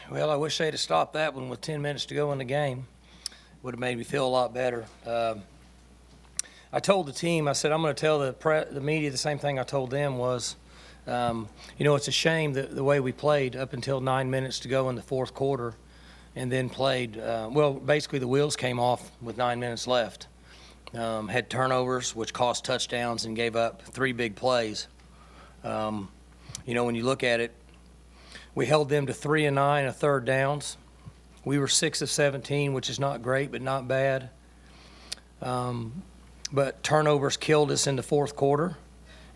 Well, I wish they'd have stopped that one with 10 minutes to go in the game. Would have made me feel a lot better. I told the team, I said, I'm going to tell the media the same thing I told them was, it's a shame the way we played up until 9 minutes to go in the fourth quarter and then played, basically the wheels came off with 9 minutes left. Had turnovers, which cost touchdowns, and gave up 3 big plays. When you look at it, we held them to 3 and 9 of third downs. We were 6 of 17, which is not great, but not bad. But turnovers killed us in the fourth quarter,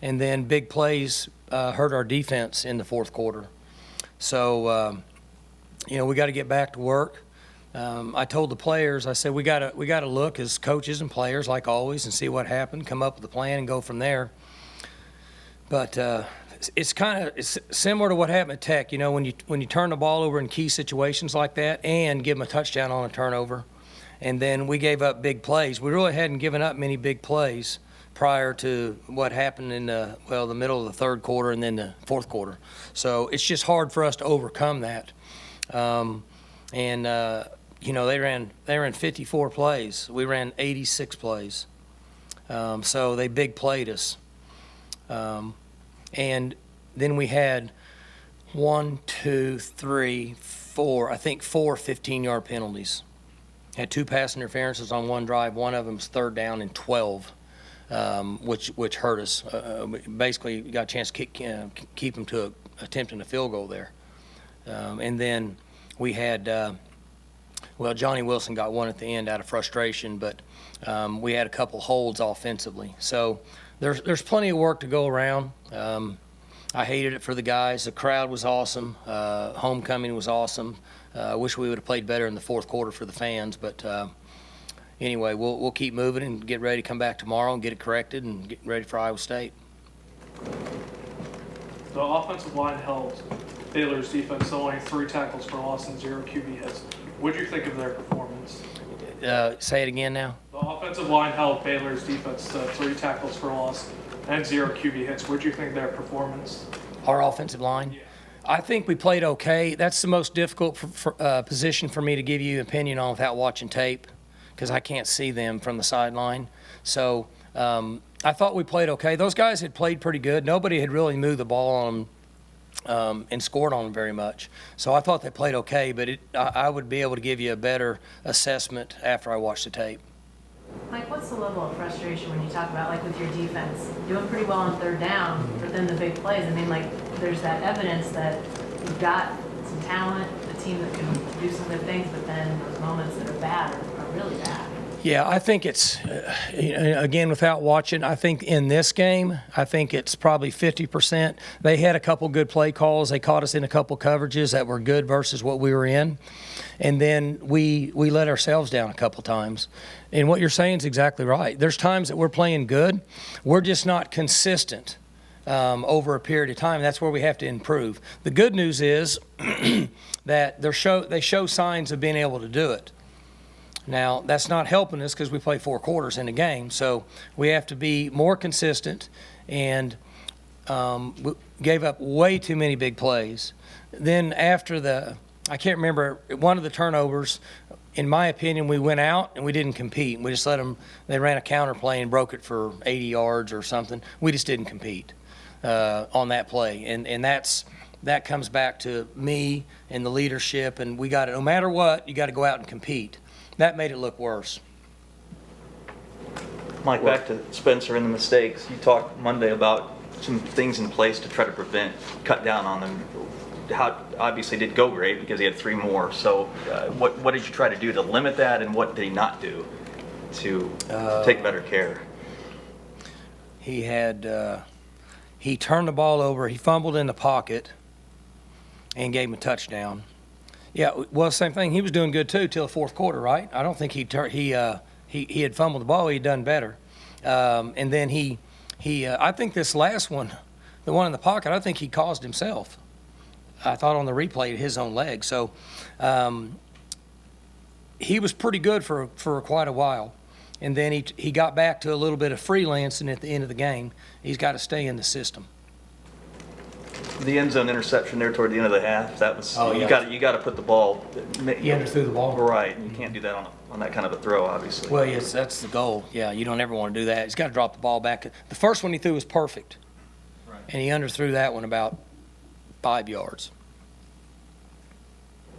and then big plays hurt our defense in the fourth quarter. So, we got to get back to work. I told the players, I said, we got to look as coaches and players, like always, and see what happened, come up with a plan, and go from there. But it's similar to what happened at Tech. When you turn the ball over in key situations like that and give them a touchdown on a turnover, and then we gave up big plays. We really hadn't given up many big plays prior to what happened in the middle of the third quarter and then the fourth quarter. So it's just hard for us to overcome that. They ran 54 plays. We ran 86 plays. So they big played us. And then we had 4 15-yard penalties. Had 2 pass interferences on one drive. One of them was third down and 12, which hurt us. Basically, got a chance to keep them to attempting a field goal there. And then we had, Johnny Wilson got one at the end out of frustration, but we had a couple holds offensively. So there's plenty of work to go around. I hated it for the guys. The crowd was awesome. Homecoming was awesome. I wish we would have played better in the fourth quarter for the fans, but anyway, we'll keep moving and get ready to come back tomorrow and get it corrected and get ready for Iowa State. The offensive line held Baylor's defense to only 3 tackles for loss and 0 QB hits. What did you think of their performance? Say it again now. The offensive line held Baylor's defense to 3 tackles for loss and 0 QB hits. What did you think of their performance? Our offensive line? Yeah. I think we played okay. That's the most difficult position for me to give you an opinion on without watching tape, because I can't see them from the sideline. So I thought we played okay. Those guys had played pretty good. Nobody had really moved the ball on them and scored on them very much. So I thought they played okay, but I would be able to give you a better assessment after I watched the tape. Mike, what's the level of frustration when you talk about, like, with your defense doing pretty well on third down, but then the big plays? I mean, there's that evidence that you've got some talent, a team that can do some good things, but then those moments that are bad are really bad. Yeah, I think it's, again, without watching, I think in this game, I think it's probably 50%. They had a couple good play calls. They caught us in a couple coverages that were good versus what we were in. And then we let ourselves down a couple times. And what you're saying is exactly right. There's times that we're playing good. We're just not consistent over a period of time. That's where we have to improve. The good news is that they show signs of being able to do it. Now, that's not helping us because we play 4 quarters in a game, so we have to be more consistent, and we gave up way too many big plays. Then after I can't remember, one of the turnovers, in my opinion, we went out and we didn't compete. We just let them, they ran a counter play and broke it for 80 yards or something. We just didn't compete on that play, and that comes back to me and the leadership, and we got to, no matter what, you got to go out and compete. That made it look worse. Mike, back to Spencer and the mistakes. You talked Monday about some things in place to try to cut down on them. How obviously did go great because he had 3 more. So what did you try to do to limit that, and what did he not do to take better care? He turned the ball over. He fumbled in the pocket and gave him a touchdown. Yeah, well, same thing. He was doing good too till the fourth quarter, right? I don't think he had fumbled the ball. He'd done better, and then I think this last one, the one in the pocket, I think he caused himself. I thought on the replay his own leg. So he was pretty good for quite a while, and then he got back to a little bit of freelancing at the end of the game. He's got to stay in the system. The end zone interception there toward the end of the half, that was, Oh, yeah. you got to put the ball. He underthrew the ball. Right, you can't do that on that kind of a throw, obviously. Well, yes, that's the goal. Yeah, you don't ever want to do that. He's got to drop the ball back. The first one he threw was perfect, and he underthrew that one about 5 yards.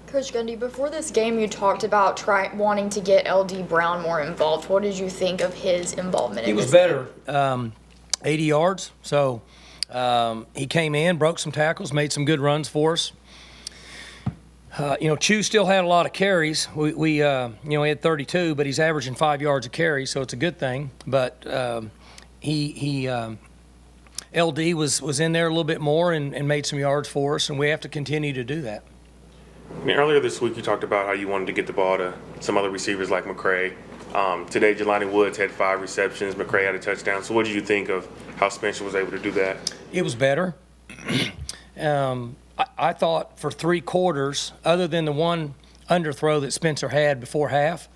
Coach Gundy, before this game, you talked about wanting to get LD Brown more involved. What did you think of his involvement He in was this game? better, 80 yards. So he came in, broke some tackles, made some good runs for us. Chew still had a lot of carries. We he had 32, but he's averaging 5 yards a carry, so it's a good thing. But LD was in there a little bit more and made some yards for us, and we have to continue to do that. I mean, earlier this week you talked about how you wanted to get the ball to some other receivers like McCray. Today, Jelani Woods had 5 receptions. McCray had a touchdown. So what did you think of how Spencer was able to do that? It was better. I thought for 3 quarters, other than the one underthrow that Spencer had before half,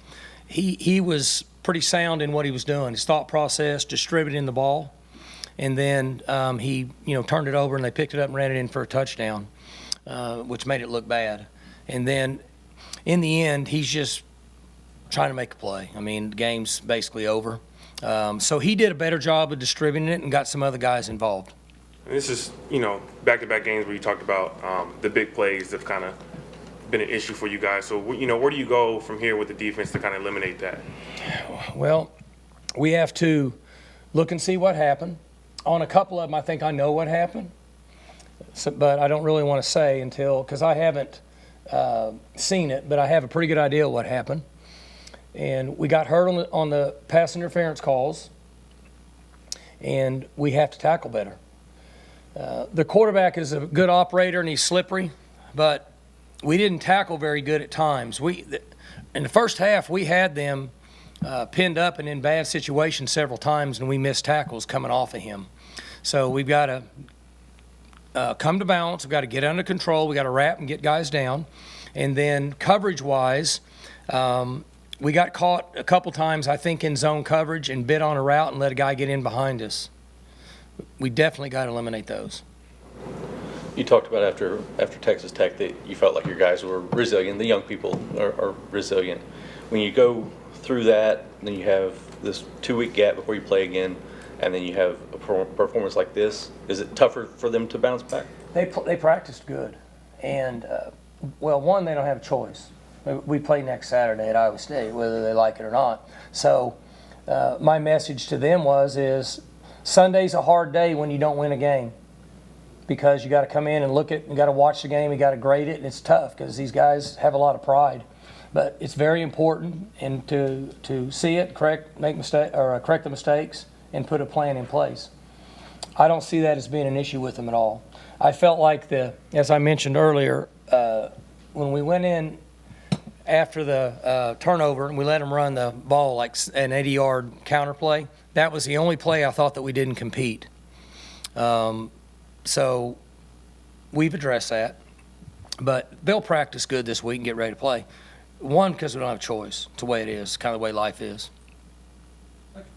he was pretty sound in what he was doing. His thought process, distributing the ball, and then he turned it over and they picked it up and ran it in for a touchdown, which made it look bad. And then in the end, he's just trying to make a play. I mean, the game's basically over. So he did a better job of distributing it and got some other guys involved. And this is, back-to-back games where you talked about the big plays have kind of been an issue for you guys. So, where do you go from here with the defense to kind of eliminate that? Well, we have to look and see what happened. On a couple of them, I think I know what happened, but I don't really want to say because I haven't seen it, but I have a pretty good idea of what happened. And we got hurt on the pass interference calls, and we have to tackle better. The quarterback is a good operator, and he's slippery, but we didn't tackle very good at times. In the first half, we had them pinned up and in bad situations several times, and we missed tackles coming off of him. So we've got to come to balance. We've got to get under control. We've got to wrap and get guys down. And then coverage-wise, we got caught a couple times, I think, in zone coverage and bit on a route and let a guy get in behind us. We definitely got to eliminate those. You talked about after Texas Tech that you felt like your guys were resilient. The young people are resilient. When you go through that, then you have this 2-week gap before you play again, and then you have a performance like this. Is it tougher for them to bounce back? They practiced good. And, one, they don't have a choice. We play next Saturday at Iowa State, whether they like it or not. So my message to them is Sunday's a hard day when you don't win a game, because you got to come in and look at, you got to watch the game, you got to grade it, and it's tough because these guys have a lot of pride. But it's very important and to see it, correct the mistakes, and put a plan in place. I don't see that as being an issue with them at all. I felt like as I mentioned earlier, when we went in after the turnover and we let them run the ball like an 80-yard counter play, that was the only play I thought that we didn't compete. So we've addressed that. But they'll practice good this week and get ready to play. One, because we don't have a choice. It's the way it is, kind of the way life is.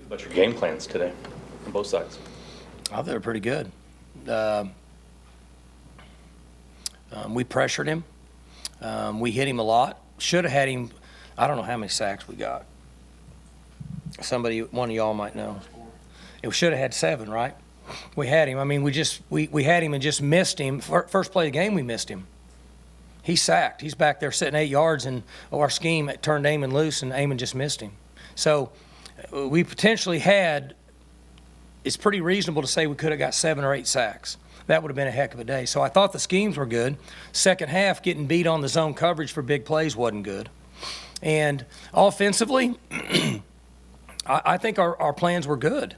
But your game plans today on both sides? I thought they were pretty good. We pressured him. We hit him a lot. Should have had him. I don't know how many sacks we got. One of y'all might know. It should have had 7, right? We had him. I mean, we had him and just missed him. First play of the game, we missed him. He's sacked. He's back there sitting 8 yards, and our scheme turned Amon loose, and Amon just missed him. So we potentially had. It's pretty reasonable to say we could have got 7 or 8 sacks. That would have been a heck of a day. So I thought the schemes were good. Second half, getting beat on the zone coverage for big plays wasn't good. And offensively, I think our plans were good.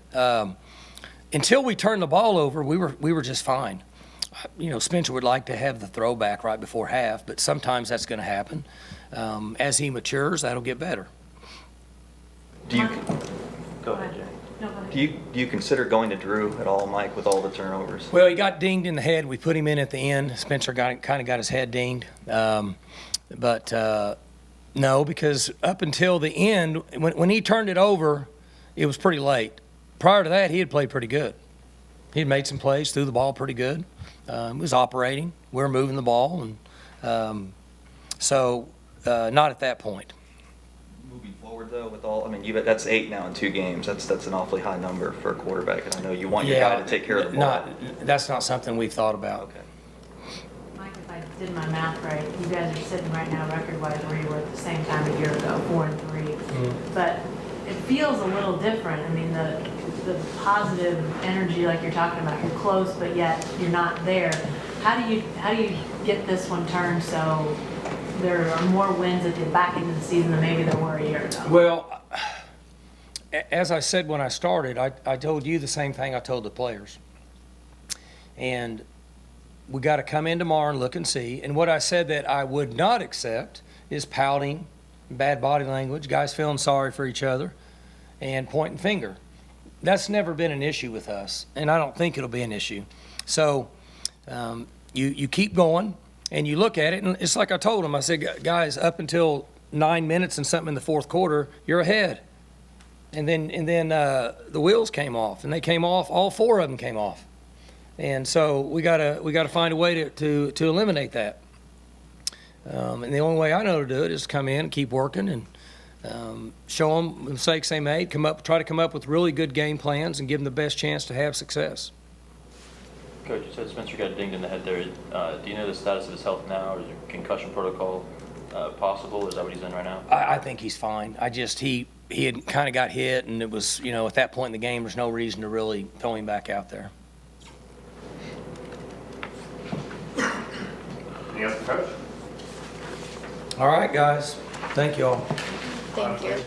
Until we turned the ball over, we were just fine. Spencer would like to have the throwback right before half, but sometimes that's going to happen. As he matures, that'll get better. Go ahead, Jay. No, go ahead. Do you consider going to Drew at all, Mike, with all the turnovers? Well, he got dinged in the head. We put him in at the end. Spencer kind of got his head dinged. But no, because up until the end, when he turned it over, it was pretty late. Prior to that, he had played pretty good. He'd made some plays, threw the ball pretty good, was operating. We were moving the ball, and not at that point. Moving forward though, with all, I mean, that's 8 now in 2 games. That's an awfully high number for a quarterback, and I know you want your guy to take care of the ball. That's not something we've thought about. Okay. Mike, if I did my math right, you guys are sitting right now record-wise where you were at the same time a year ago, 4-3. But it feels a little different. I mean, the positive energy, like you're talking about, you're close, but yet you're not there. How do you get this one turned so there are more wins at the back end of the season than maybe there were a year ago? Well, as I said when I started, I told you the same thing I told the players. And we got to come in tomorrow and look and see. And what I said that I would not accept is pouting, bad body language, guys feeling sorry for each other, and pointing finger. That's never been an issue with us, and I don't think it'll be an issue. So you keep going, and you look at it, and it's like I told them. I said, guys, up until 9 minutes and something in the fourth quarter, you're ahead. And then the wheels came off, and they came off. All 4 of them came off, and so we gotta find a way to eliminate that. And the only way I know to do it is to come in and keep working and show them the mistakes they made. Try to come up with really good game plans and give them the best chance to have success. Coach, you said Spencer got dinged in the head there. Do you know the status of his health now? Is a concussion protocol possible? Is that what he's in right now? I think he's fine. He had kind of got hit, and it was, at that point in the game, there's no reason to really throw him back out there. Any other coach? All right, guys. Thank you all. Thank you.